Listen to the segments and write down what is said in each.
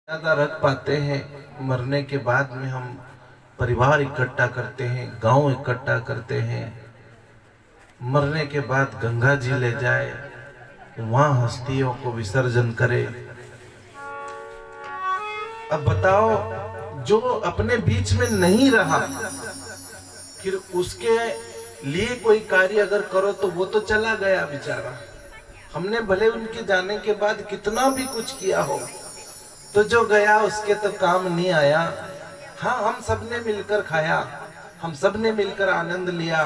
ज्यादा रख पाते हैं। मरने के बाद में हम परिवार इकट्ठा करते हैं, गांव इकट्ठा करते हैं। मरने के बाद गंगा जी ले जाए, वहां हस्तियों को विसर्जन करे। अब बताओ, जो अपने बीच में नहीं रहा, फिर उसके लिए कोई कार्य अगर करो तो वो तो चला गया बेचारा। हमने भले उनके जाने के बाद कितना भी कुछ किया हो, तो जो गया उसके तो काम नहीं आया। हाँ, हम सबने मिलकर खाया, हम सबने मिलकर आनंद लिया,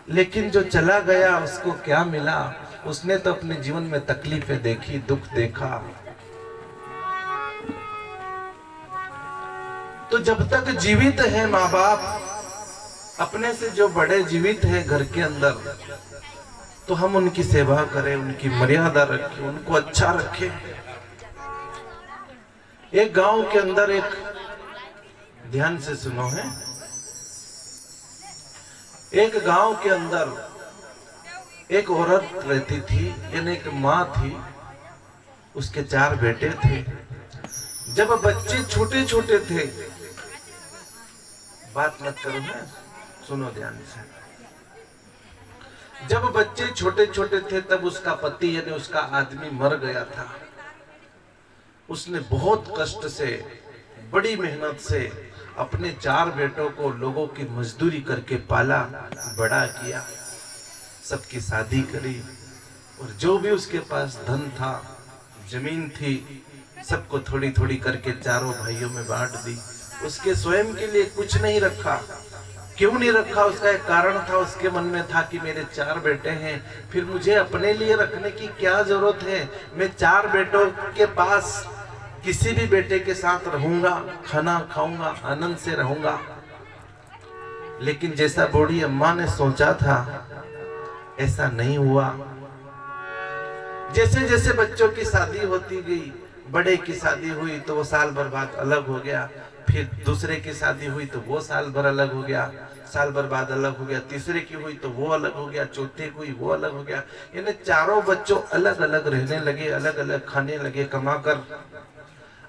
लेकिन जो चला गया उसको क्या मिला? उसने तो अपने जीवन में तकलीफें देखी, दुख देखा। तो जब तक जीवित है माँ बाप, अपने से जो बड़े जीवित हैं घर के अंदर, तो हम उनकी सेवा करें, उनकी मर्यादा रखें, उनको अच्छा रखें। एक गांव के अंदर एक, ध्यान से सुनो है, एक गांव के अंदर एक औरत रहती थी, यानी एक माँ थी। उसके 4 बेटे थे। जब बच्चे छोटे छोटे थे, बात मत करो है, सुनो ध्यान से। जब बच्चे छोटे छोटे थे तब उसका पति यानी उसका आदमी मर गया था। उसने बहुत कष्ट से, बड़ी मेहनत से अपने 4 बेटों को लोगों की मजदूरी करके पाला, बड़ा किया, सबकी शादी करी, और जो भी उसके पास धन था, जमीन थी, सबको थोड़ी थोड़ी करके 4 भाइयों में बांट दी। उसके स्वयं के लिए कुछ नहीं रखा। क्यों नहीं रखा? उसका एक कारण था। उसके मन में था कि मेरे 4 बेटे हैं, फिर मुझे अपने लिए रखने की क्या जरूरत है? मैं 4 बेटों के पास किसी भी बेटे के साथ रहूंगा, खाना खाऊंगा, आनंद से रहूंगा। लेकिन जैसा बूढ़ी अम्मा ने सोचा था, ऐसा नहीं हुआ। जैसे जैसे बच्चों की शादी होती गई, बड़े की शादी हुई तो वो साल भर बाद अलग हो गया, फिर दूसरे की शादी हुई तो वो साल भर अलग हो गया, साल भर बाद अलग हो गया, तीसरे की हुई तो वो अलग हो गया, चौथे की हुई वो अलग हो गया। यानी 4 बच्चों अलग अलग रहने लगे, अलग अलग खाने लगे कमा कर।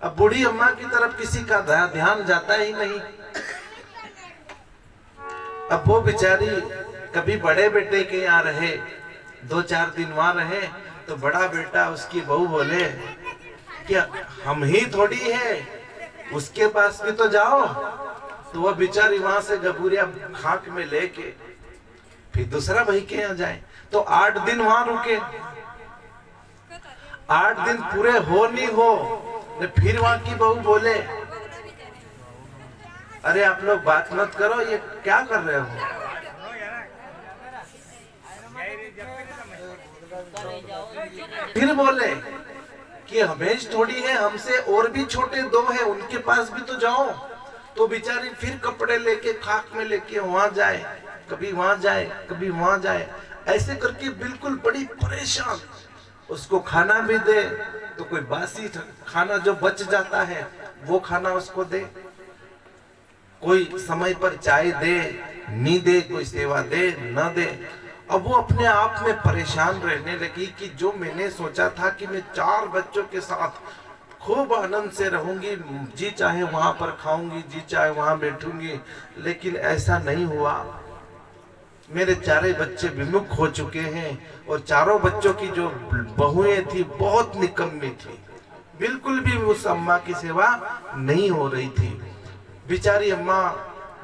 अब बूढ़ी अम्मा की तरफ किसी का ध्यान जाता ही नहीं। अब वो बेचारी कभी बड़े बेटे के यहाँ रहे, 2-4 दिन वहां रहे, तो बड़ा बेटा उसकी बहू बोले कि हम ही थोड़ी है, उसके पास भी तो जाओ। तो वह बेचारी वहां से गबूरिया खाक में लेके फिर दूसरा भाई के यहाँ जाए। तो 8 दिन वहां रुके। 8 दिन पूरे हो नहीं हो, फिर वहां की बहू बोले, अरे आप लोग बात मत करो, ये क्या कर रहे हो? फिर बोले कि हमें थोड़ी है, हमसे और भी छोटे 2 हैं, उनके पास भी तो जाओ। तो बेचारी फिर कपड़े लेके खाक में लेके वहां जाए, कभी वहां जाए, कभी वहां जाए, ऐसे करके बिल्कुल बड़ी परेशान। उसको खाना भी दे तो कोई बासी खाना जो बच जाता है वो खाना उसको दे, कोई समय पर चाय दे, नहीं दे, कोई सेवा दे, न दे। अब वो अपने आप में परेशान रहने लगी कि जो मैंने सोचा था कि मैं 4 बच्चों के साथ खूब आनंद से रहूंगी, जी चाहे वहां पर खाऊंगी, जी चाहे वहां बैठूंगी, लेकिन ऐसा नहीं हुआ। मेरे 4 बच्चे विमुख हो चुके हैं, और 4 बच्चों की जो बहुएं थी बहुत निकम्मी थी, बिल्कुल भी उस अम्मा की सेवा नहीं हो रही थी। बेचारी अम्मा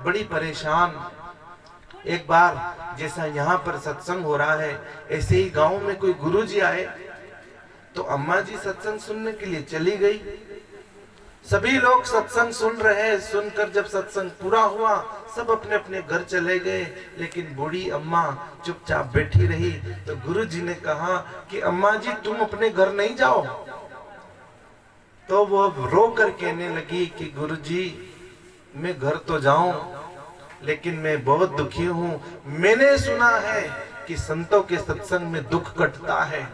बड़ी परेशान। एक बार जैसा यहाँ पर सत्संग हो रहा है, ऐसे ही गांव में कोई गुरुजी आए, तो अम्मा जी सत्संग सुनने के लिए चली गई। सभी लोग सत्संग सुन रहे हैं। सुनकर जब सत्संग पूरा हुआ, सब अपने अपने घर चले गए, लेकिन बूढ़ी अम्मा चुपचाप बैठी रही। तो गुरुजी ने कहा कि अम्मा जी तुम अपने घर नहीं जाओ? तो वो रो कर कहने लगी कि गुरुजी मैं घर तो जाऊं, लेकिन मैं बहुत दुखी हूँ। मैंने सुना है कि संतों के सत्संग में दुख कटता है।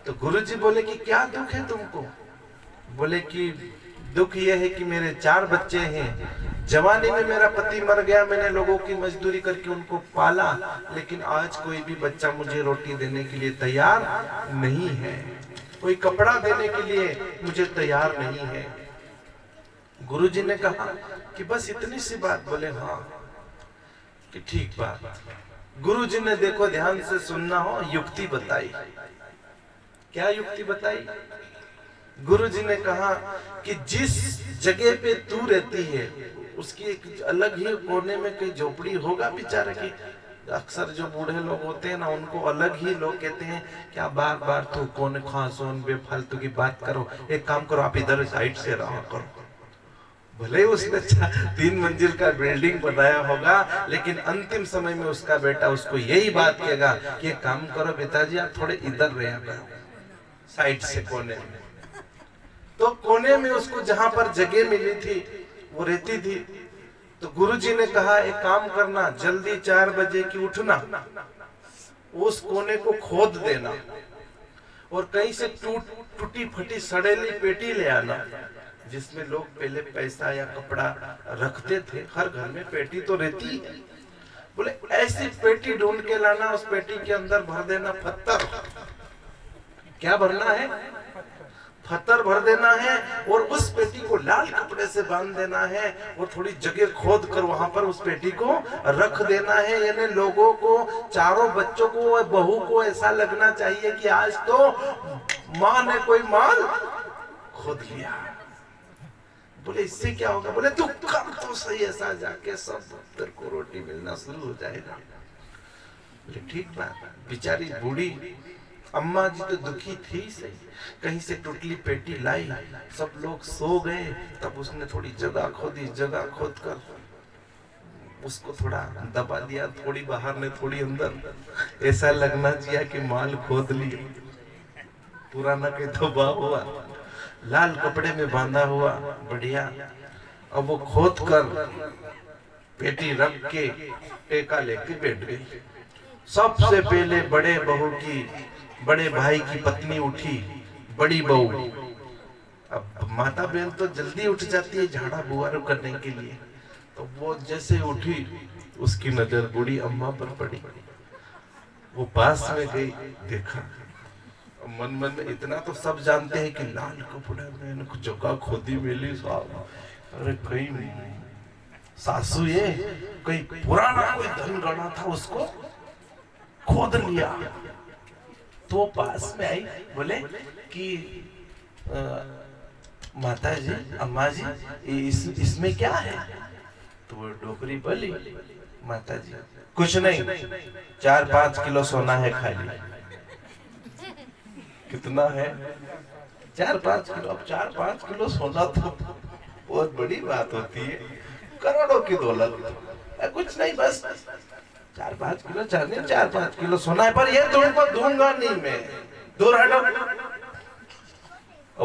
तो गुरुजी बोले कि क्या दुख है तुमको? बोले कि दुख यह है कि मेरे 4 बच्चे हैं, जवानी में मेरा पति मर गया, मैंने लोगों की मजदूरी करके उनको पाला, लेकिन आज कोई भी बच्चा मुझे रोटी देने के लिए तैयार नहीं है, कोई कपड़ा देने के लिए मुझे तैयार नहीं है। गुरुजी ने कहा कि बस इतनी सी बात। बोले हाँ कि ठीक बात। गुरुजी ने देखो ध्यान से सुनना हो, युक्ति बताई। क्या युक्ति बताई? गुरुजी ने कहा कि जिस जगह पे तू रहती है उसकी एक अलग ही कोने में कोई झोपड़ी होगा बेचारे की। अक्सर जो बूढ़े लोग होते हैं ना, उनको अलग ही लोग कहते हैं क्या बार बार तू कोने खासोन बेफालतू की बात करो, एक काम करो आप इधर साइड से रहा करो। भले उसने 3 मंजिल का बिल्डिंग बनाया होगा, लेकिन अंतिम समय में उसका बेटा उसको यही बात कहेगा कि काम करो पिताजी आप थोड़े इधर रहा करो साइड से कोने में। तो कोने में उसको जहां पर जगह मिली थी वो रहती थी। तो गुरुजी ने कहा एक काम करना, जल्दी 4 बजे की उठना, उस कोने को खोद देना और कहीं से टूटी फटी सड़ेली पेटी ले आना जिसमें लोग पहले पैसा या कपड़ा रखते थे। हर घर में पेटी तो रहती है। बोले ऐसी पेटी ढूंढ के लाना, उस पेटी के अंदर भर देना पत्थर। क्या भरना है? पत्थर भर देना है और उस पेटी को लाल कपड़े से बांध देना है और थोड़ी जगह खोद कर वहां पर उस पेटी को रख देना है। यानी लोगों को, चारों बच्चों को, बहू को ऐसा लगना चाहिए कि आज तो माँ ने कोई माल खोद लिया। बोले इससे क्या होगा? बोले तू कर तो सही, ऐसा जाके सब तेरे को रोटी मिलना शुरू हो जाएगा। बोले ठीक बात। बेचारी बूढ़ी अम्मा जी तो दुखी थी सही, कहीं से टुटली पेटी लाई, सब लोग सो गए, तब उसने थोड़ी जगह खोदी, जगह खोद कर उसको थोड़ा दबा दिया, थोड़ी बाहर ने थोड़ी अंदर, ऐसा लगना चाहिए कि माल खोद लिया। पुराना के दबा हुआ, लाल कपड़े में बांधा हुआ, बढ़िया। अब वो खोद कर पेटी रख के टेका लेके बैठ गई। सबसे पहले बड़े बहू की, बड़े भाई की पत्नी उठी, बड़ी बहू। अब माता बहन तो जल्दी उठ जाती है झाड़ा बुआरू करने के लिए, तो वो जैसे उठी उसकी नजर बूढ़ी अम्मा पर पड़ी। वो पास में गई, देखा, मन मन में इतना तो सब जानते हैं कि लाल कपड़े में जगह खोदी मिली साहब। अरे कहीं सासू ये कहीं पुराना कोई धन गड़ा था उसको खोद लिया। तो पास में आई, बोले कि माता जी, अम्मा जी, इसमें क्या है? तो वो डोकरी बोली, माता जी कुछ नहीं, 4-5 किलो सोना है खाली। कितना है? 4-5 किलो। अब 4-5 किलो सोना तो बहुत बड़ी बात होती है, करोड़ों की दौलत। कुछ नहीं, बस 4-5 किलो चांदी, 4-5 किलो सोना है, पर ये तुमको दूंगा नहीं मैं, दूर हटो।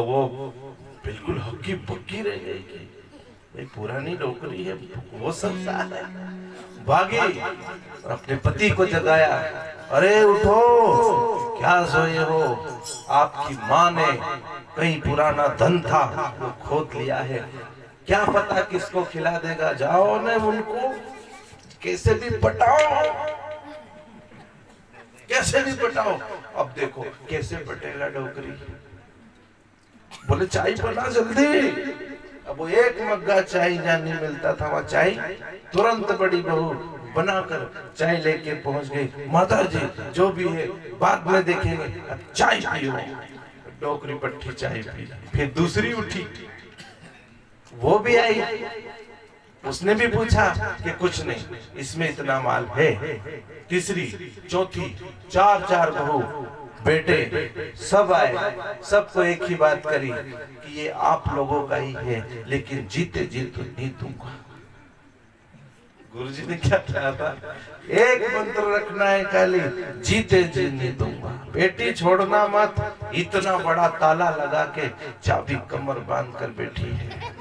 वो बिल्कुल हक्की बक्की रह गई कि भाई पुरानी नौकरी है, वो सब है। भागी, अपने पति को जगाया, अरे उठो, क्या सोए हो? आपकी माँ ने कहीं पुराना धन था वो खोद लिया है, क्या पता किसको खिला देगा। जाओ ने उनको कैसे भी पटाओ, कैसे भी पटाओ। अब देखो कैसे पटेगा डोकरी। बोले चाय बना जल्दी। अब वो एक मग्गा चाय जहाँ नहीं मिलता था वहाँ चाय, तुरंत बड़ी बहू बनाकर चाय लेके पहुंच गई। माता जी जो भी है बाद में देखेंगे, अब चाय पियो। डोकरी पट्टी चाय पी। फिर दूसरी उठी, वो भी आई, उसने भी पूछा कि कुछ नहीं, इसमें इतना माल है। तीसरी, चौथी, 4-4 बहू बेटे सब आए, सबको एक ही बात करी कि ये आप लोगों का ही है, लेकिन जीते जी तो नहीं दूंगा। गुरुजी ने क्या कहा था? एक मंत्र रखना है खाली, जीते जी नहीं दूंगा। बेटी छोड़ना मत, इतना बड़ा ताला लगा के चाबी कमर बांध कर बैठी है।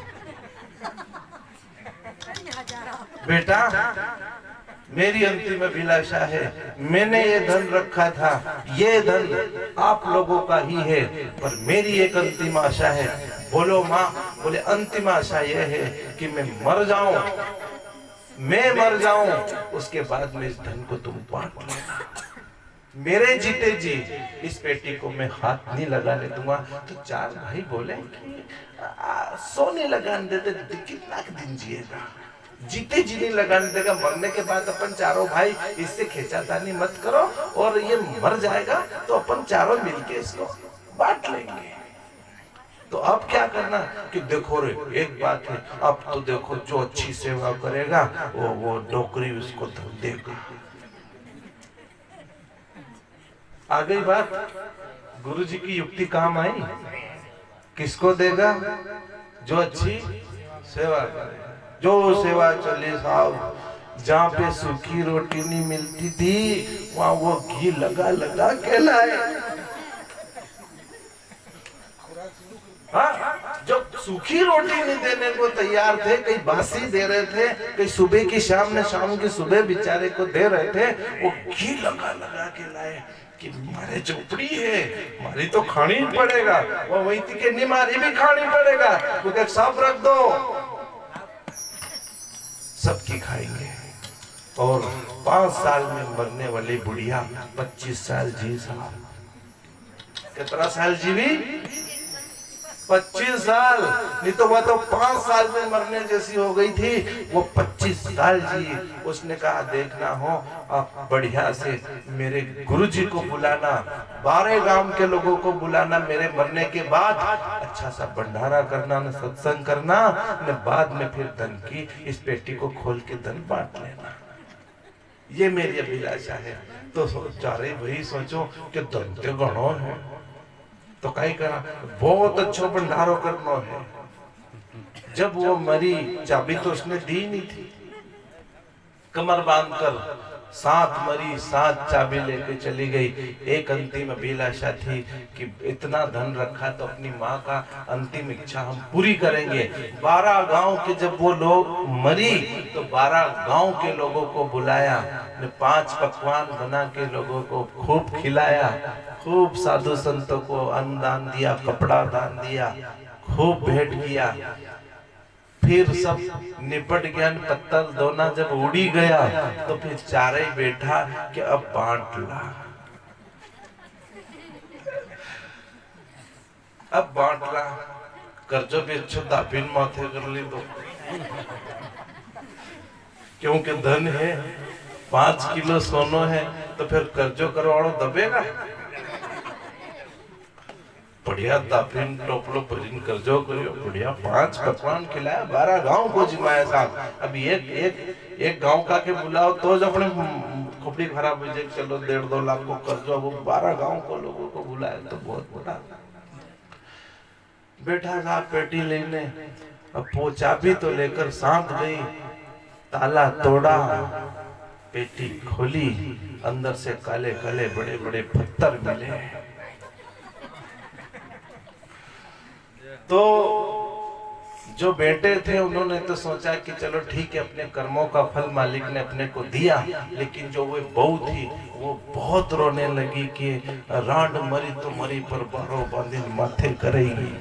बेटा मेरी अंतिम अभिलाषा है, मैंने ये धन रखा था, ये धन आप लोगों का ही है, पर मेरी एक अंतिम आशा है। बोलो माँ। बोले अंतिम आशा ये है कि मैं मर जाऊं, मैं मर जाऊं, उसके बाद में इस धन को तुम बांट लेना। मेरे जीते जी इस पेटी को मैं हाथ नहीं लगाने दूंगा। तो चार भाई बोले कि सोने लगाने देते, कितना दिन जिएगा, जीते जी नहीं लगाने देगा, मरने के बाद अपन चारों भाई इससे खींचातानी मत करो, और ये मर जाएगा तो अपन चारों मिलके इसको बांट लेंगे। तो अब क्या करना कि देखो रे, एक बात है, अब तो देखो जो अच्छी सेवा करेगा वो नौकरी उसको देगा। आ गई बात, गुरु जी की युक्ति काम आई। किसको देगा? जो अच्छी सेवा करे। जो सेवा चले साहब, जहाँ पे सूखी रोटी नहीं मिलती थी वहाँ वो घी लगा लगा के लाए। हाँ, जो सूखी रोटी नहीं देने को तैयार थे, कई बासी दे रहे थे, कई सुबह की शाम ने, शाम की सुबह बेचारे को दे रहे थे, वो घी लगा लगा के लाए कि मारे झोपड़ी है, मारी तो खानी ही पड़ेगा। वो वही थी कि नहीं, मारी भी खानी पड़ेगा, तो सब रख दो, सबकी खाएंगे। और 5 साल में मरने वाली बुढ़िया 25 साल जी साहब। कितना साल जीवी? 25 साल। नहीं तो वह तो 5 साल में मरने जैसी हो गई थी, वो 25 साल जी। उसने कहा देखना हो आप बढ़िया से मेरे गुरुजी को बुलाना, 12 गांव के लोगों को बुलाना, मेरे मरने के बाद अच्छा सा भंडारा करना, न सत्संग करना, न बाद में फिर धन की इस पेटी को खोल के धन बांट लेना। ये मेरी अभिलाषा है। तो चारे वही सोचो कि धन तो गणो है, तो कहीं करा बहुत अच्छा भंडारो करना है। जब वो मरी, चाबी तो उसने दी नहीं थी, कमर बांधकर 7 मरी, 7 चाबी लेके चली गई। एक अंतिम अभिलाषा थी कि इतना धन रखा तो अपनी माँ का अंतिम इच्छा हम पूरी करेंगे। 12 गांव के जब वो लोग मरी तो 12 गांव के लोगों को बुलाया, 5 पकवान बना के लोगों को खूब खिलाया, खूब साधु संतों को अन्न दान दिया, कपड़ा दान दिया, खूब भेंट किया। फिर सब निपट गया, पत्तल दोना जब उड़ी गया तो फिर चारे बैठा कि अब बांट ला, अब बांट ला। कर्जो भी अच्छो दापिन माथे कर ली तो, क्योंकि धन है, 5 किलो सोनो है, तो फिर कर्जो करवाड़ो दबेगा। बढ़िया दाफिन टोपलो भरीन कर्जो करियो, बढ़िया 5 पकवान खिलाया, 12 गांव को जिमाया साहब। अभी एक गांव का के बुलाओ तो जब अपने खोपड़ी खराब हो जाए, चलो 1.5-2 लाख को कर्जो, वो 12 गांव को लोगों को बुलाया तो बहुत बड़ा। बैठा साहब पेटी लेने, अब वो चाबी तो लेकर सांत गई, ताला तोड़ा, पेटी खोली, अंदर से काले काले बड़े बड़े पत्थर मिले। तो जो बेटे थे उन्होंने तो सोचा कि चलो ठीक है, अपने कर्मों का फल मालिक ने अपने को दिया। लेकिन जो वो बहू थी वो बहुत रोने लगी कि रांड मरी तो मरी पर बारो बांधिन माथे करेगी।